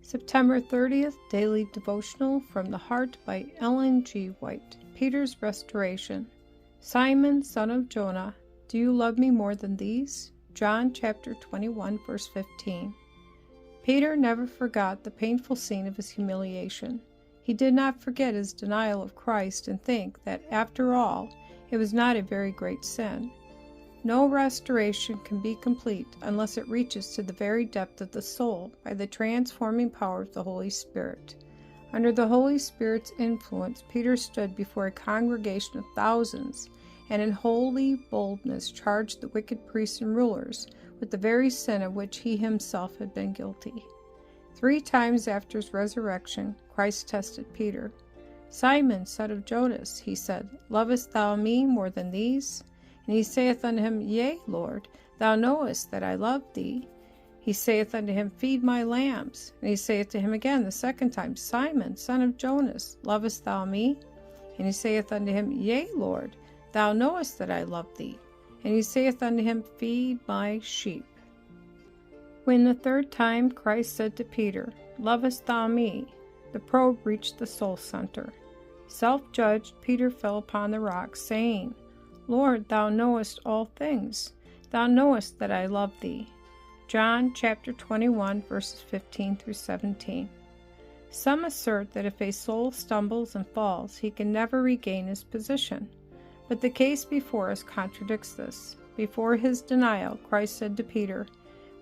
September 30th, Daily Devotional from the Heart by Ellen G. White. Peter's Restoration. Simon, son of Jonah, do you love me more than these? John chapter 21, verse 15. Peter never forgot the painful scene of his humiliation. He did not forget his denial of Christ and think that, after all, it was not a very great sin. No restoration can be complete unless it reaches to the very depth of the soul by the transforming power of the Holy Spirit. Under the Holy Spirit's influence, Peter stood before a congregation of thousands and in holy boldness charged the wicked priests and rulers with the very sin of which he himself had been guilty. 3 times after his resurrection, Christ tested Peter. "Simon, son of Jonas," he said, "lovest thou me more than these?" And he saith unto him, Yea, Lord, thou knowest that I love thee. He saith unto him, Feed my lambs. And he saith to him again the second time, Simon, son of Jonas, lovest thou me? And he saith unto him, Yea, Lord, thou knowest that I love thee. And he saith unto him, Feed my sheep. When the 3rd time Christ said to Peter, Lovest thou me? The probe reached the soul center. Self-judged, Peter fell upon the rock, saying, Lord, thou knowest all things. Thou knowest that I love thee. John chapter 21, verses 15 through 17. Some assert that if a soul stumbles and falls, he can never regain his position. But the case before us contradicts this. Before his denial, Christ said to Peter,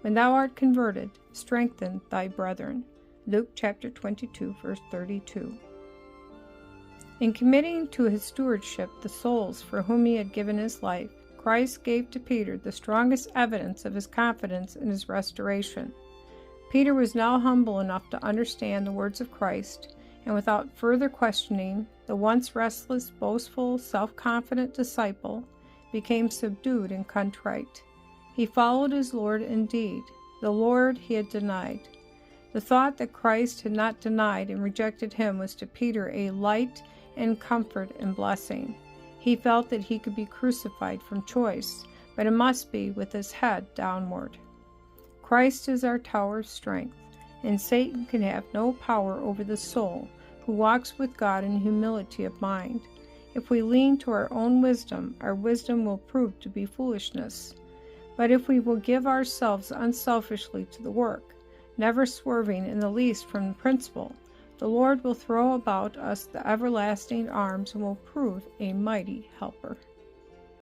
When thou art converted, strengthen thy brethren. Luke chapter 22, verse 32. In committing to his stewardship the souls for whom he had given his life, Christ gave to Peter the strongest evidence of his confidence in his restoration. Peter was now humble enough to understand the words of Christ, and without further questioning, the once restless, boastful, self-confident disciple became subdued and contrite. He followed his Lord indeed, the Lord he had denied. The thought that Christ had not denied and rejected him was to Peter a light and comfort and blessing. He felt that he could be crucified from choice, but it must be with his head downward. Christ is our tower of strength, and Satan can have no power over the soul who walks with God in humility of mind. If we lean to our own wisdom, our wisdom will prove to be foolishness. But if we will give ourselves unselfishly to the work, never swerving in the least from the principle, the Lord will throw about us the everlasting arms and will prove a mighty helper.